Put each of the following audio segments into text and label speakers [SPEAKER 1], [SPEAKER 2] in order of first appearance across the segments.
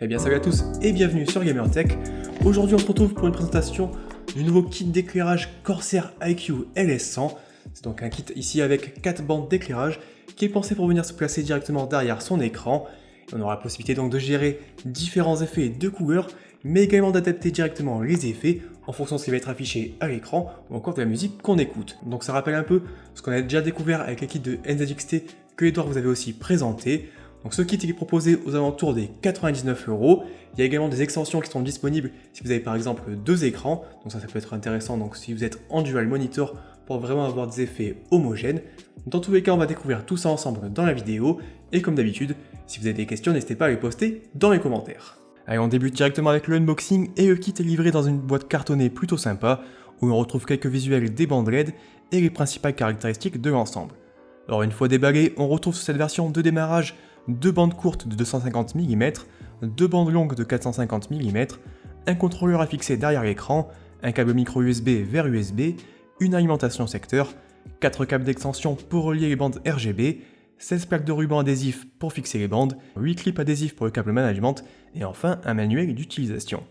[SPEAKER 1] Eh bien salut à tous et bienvenue sur GamerTech. Aujourd'hui on se retrouve pour une présentation du nouveau kit d'éclairage Corsair IQ LS100. C'est donc un kit ici avec 4 bandes d'éclairage qui est pensé pour venir se placer directement derrière son écran. Et on aura la possibilité donc de gérer différents effets de couleurs, mais également d'adapter directement les effets en fonction de ce qui va être affiché à l'écran ou encore de la musique qu'on écoute. Donc ça rappelle un peu ce qu'on a déjà découvert avec les kits de NZXT que Edouard vous avait aussi présenté. Donc ce kit il est proposé aux alentours des 99€. Il y a également des extensions qui sont disponibles si vous avez par exemple 2 écrans. Donc ça peut être intéressant donc si vous êtes en dual monitor pour vraiment avoir des effets homogènes. Dans tous les cas on va découvrir tout ça ensemble dans la vidéo. Et comme d'habitude, si vous avez des questions n'hésitez pas à les poster dans les commentaires. Allez on débute directement avec le unboxing et le kit est livré dans une boîte cartonnée plutôt sympa où on retrouve quelques visuels des bandes LED et les principales caractéristiques de l'ensemble. Alors une fois déballé, on retrouve sur cette version de démarrage 2 bandes courtes de 250 mm, 2 bandes longues de 450 mm, un contrôleur à fixer derrière l'écran, un câble micro USB vers USB, une alimentation secteur, 4 câbles d'extension pour relier les bandes RGB, 16 plaques de ruban adhésif pour fixer les bandes, 8 clips adhésifs pour le câble management, et enfin un manuel d'utilisation.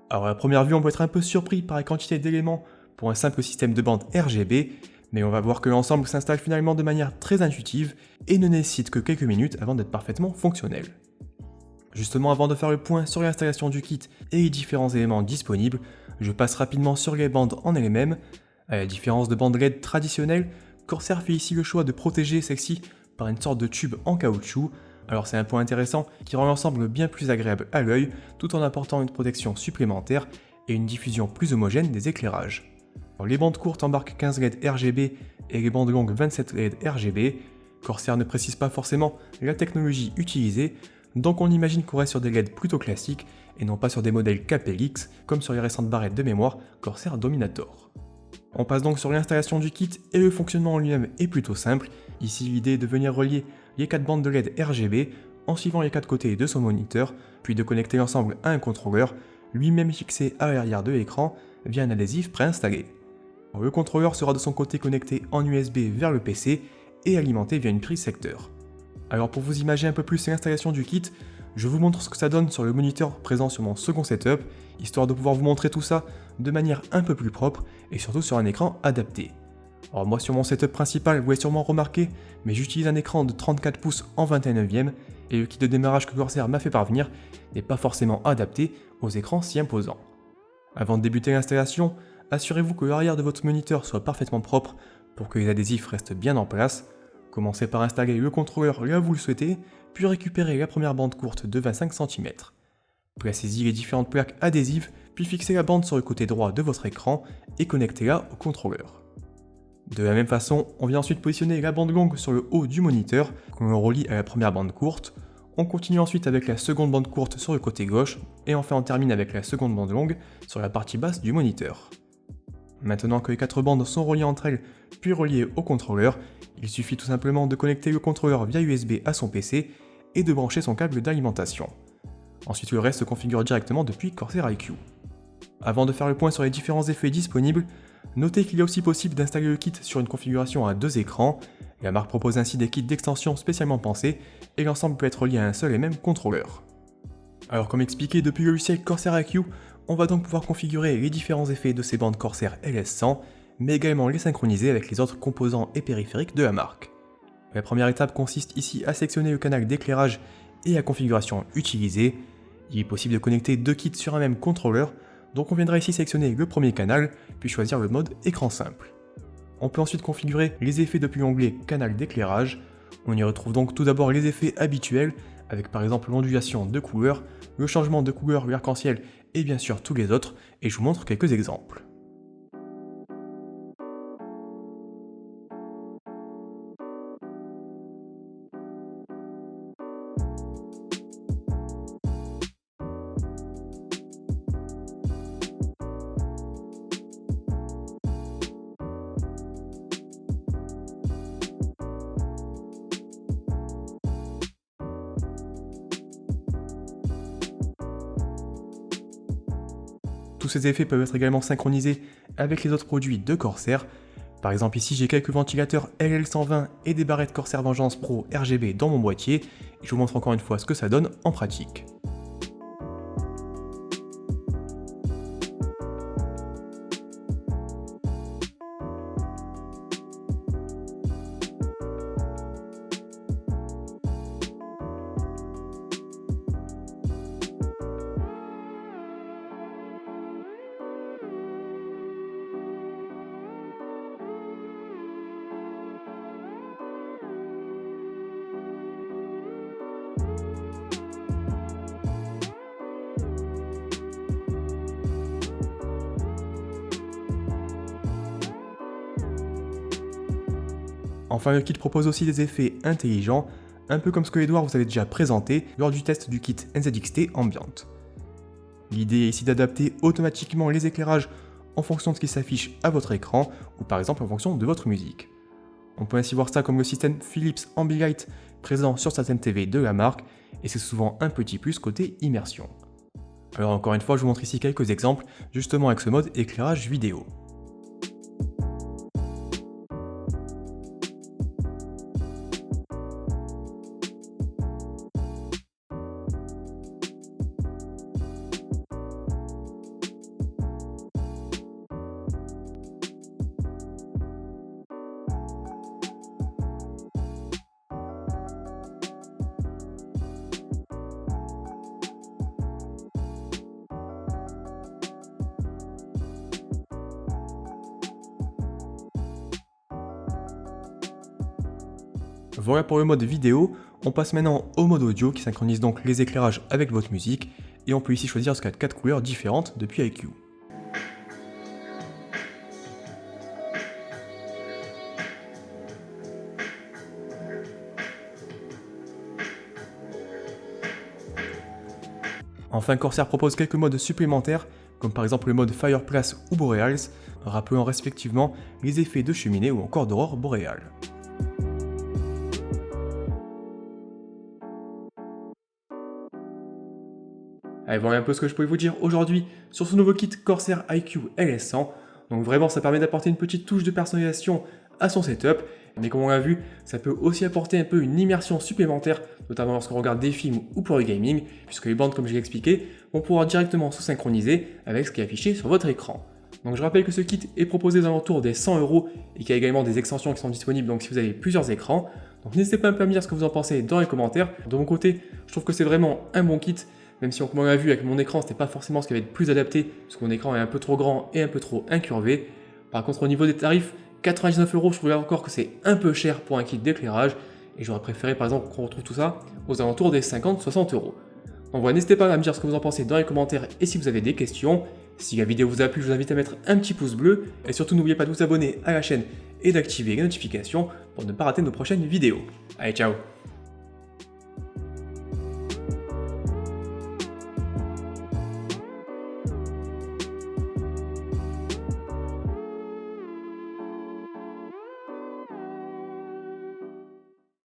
[SPEAKER 1] Alors à la première vue on peut être un peu surpris par la quantité d'éléments pour un simple système de bandes RGB, mais on va voir que l'ensemble s'installe finalement de manière très intuitive et ne nécessite que quelques minutes avant d'être parfaitement fonctionnel. Justement avant de faire le point sur l'installation du kit et les différents éléments disponibles, je passe rapidement sur les bandes en elles-mêmes. À la différence de bandes LED traditionnelles, Corsair fait ici le choix de protéger celle-ci par une sorte de tube en caoutchouc. Alors c'est un point intéressant qui rend l'ensemble bien plus agréable à l'œil tout en apportant une protection supplémentaire et une diffusion plus homogène des éclairages. Alors, les bandes courtes embarquent 15 LED RGB et les bandes longues 27 LED RGB. Corsair ne précise pas forcément la technologie utilisée, donc on imagine qu'on reste sur des LED plutôt classiques et non pas sur des modèles KPLX comme sur les récentes barrettes de mémoire Corsair Dominator. On passe donc sur l'installation du kit et le fonctionnement en lui-même est plutôt simple. Ici l'idée est de venir relier les 4 bandes de LED RGB en suivant les 4 côtés de son moniteur, puis de connecter l'ensemble à un contrôleur, lui-même fixé à l'arrière de l'écran via un adhésif préinstallé. Le contrôleur sera de son côté connecté en USB vers le PC et alimenté via une prise secteur. Alors pour vous imaginer un peu plus l'installation du kit, je vous montre ce que ça donne sur le moniteur présent sur mon second setup, histoire de pouvoir vous montrer tout ça de manière un peu plus propre et surtout sur un écran adapté. Alors moi sur mon setup principal, vous l'avez sûrement remarqué, mais j'utilise un écran de 34 pouces en 21/9 et le kit de démarrage que Corsair m'a fait parvenir n'est pas forcément adapté aux écrans si imposants. Avant de débuter l'installation, assurez-vous que l'arrière de votre moniteur soit parfaitement propre pour que les adhésifs restent bien en place. Commencez par installer le contrôleur là où vous le souhaitez, puis récupérez la première bande courte de 25 cm. Placez-y les différentes plaques adhésives, puis fixez la bande sur le côté droit de votre écran et connectez-la au contrôleur. De la même façon, on vient ensuite positionner la bande longue sur le haut du moniteur, que l'on relie à la première bande courte. On continue ensuite avec la seconde bande courte sur le côté gauche, et enfin on termine avec la seconde bande longue sur la partie basse du moniteur. Maintenant que les 4 bandes sont reliées entre elles, puis reliées au contrôleur, il suffit tout simplement de connecter le contrôleur via USB à son PC et de brancher son câble d'alimentation. Ensuite le reste se configure directement depuis Corsair IQ. Avant de faire le point sur les différents effets disponibles, notez qu'il est aussi possible d'installer le kit sur une configuration à 2 écrans. La marque propose ainsi des kits d'extension spécialement pensés et l'ensemble peut être relié à un seul et même contrôleur. Alors comme expliqué depuis le logiciel Corsair IQ, on va donc pouvoir configurer les différents effets de ces bandes Corsair LS100, mais également les synchroniser avec les autres composants et périphériques de la marque. La première étape consiste ici à sélectionner le canal d'éclairage et la configuration utilisée. Il est possible de connecter 2 kits sur un même contrôleur, donc on viendra ici sélectionner le premier canal, puis choisir le mode écran simple. On peut ensuite configurer les effets depuis l'onglet canal d'éclairage. On y retrouve donc tout d'abord les effets habituels, avec par exemple l'ondulation de couleur, le changement de couleur, l'arc-en-ciel et bien sûr tous les autres, et je vous montre quelques exemples. Tous ces effets peuvent être également synchronisés avec les autres produits de Corsair. Par exemple ici j'ai quelques ventilateurs LL120 et des barrettes Corsair Vengeance Pro RGB dans mon boîtier, et je vous montre encore une fois ce que ça donne en pratique. Enfin, le kit propose aussi des effets intelligents, un peu comme ce que Edouard vous avait déjà présenté lors du test du kit NZXT Ambient. L'idée est ici d'adapter automatiquement les éclairages en fonction de ce qui s'affiche à votre écran ou par exemple en fonction de votre musique. On peut ainsi voir ça comme le système Philips Ambilight présent sur certaines TV de la marque et c'est souvent un petit plus côté immersion. Alors encore une fois, je vous montre ici quelques exemples justement avec ce mode éclairage vidéo. Voilà pour le mode vidéo, on passe maintenant au mode audio qui synchronise donc les éclairages avec votre musique et on peut ici choisir jusqu'à 4 couleurs différentes depuis iQ. Enfin, Corsair propose quelques modes supplémentaires, comme par exemple le mode Fireplace ou Boreals, rappelant respectivement les effets de cheminée ou encore d'aurore boréale. Allez, voilà un peu ce que je pouvais vous dire aujourd'hui sur ce nouveau kit Corsair iQ LS100. Donc vraiment, ça permet d'apporter une petite touche de personnalisation à son setup. Mais comme on l'a vu, ça peut aussi apporter un peu une immersion supplémentaire, notamment lorsqu'on regarde des films ou pour le gaming, puisque les bandes, comme je l'ai expliqué, vont pouvoir directement se synchroniser avec ce qui est affiché sur votre écran. Donc je rappelle que ce kit est proposé aux alentours des 100 € et qu'il y a également des extensions qui sont disponibles donc si vous avez plusieurs écrans. Donc n'hésitez pas un peu à me dire ce que vous en pensez dans les commentaires. De mon côté, je trouve que c'est vraiment un bon kit. Même si comme on l'a vu avec mon écran, c'était pas forcément ce qui va être plus adapté, parce que mon écran est un peu trop grand et un peu trop incurvé. Par contre, au niveau des tarifs, 99 €, je trouve encore que c'est un peu cher pour un kit d'éclairage, et j'aurais préféré par exemple qu'on retrouve tout ça aux alentours des 50-60 €. Donc voilà, n'hésitez pas à me dire ce que vous en pensez dans les commentaires et si vous avez des questions. Si la vidéo vous a plu, je vous invite à mettre un petit pouce bleu, et surtout n'oubliez pas de vous abonner à la chaîne et d'activer les notifications pour ne pas rater nos prochaines vidéos. Allez, ciao!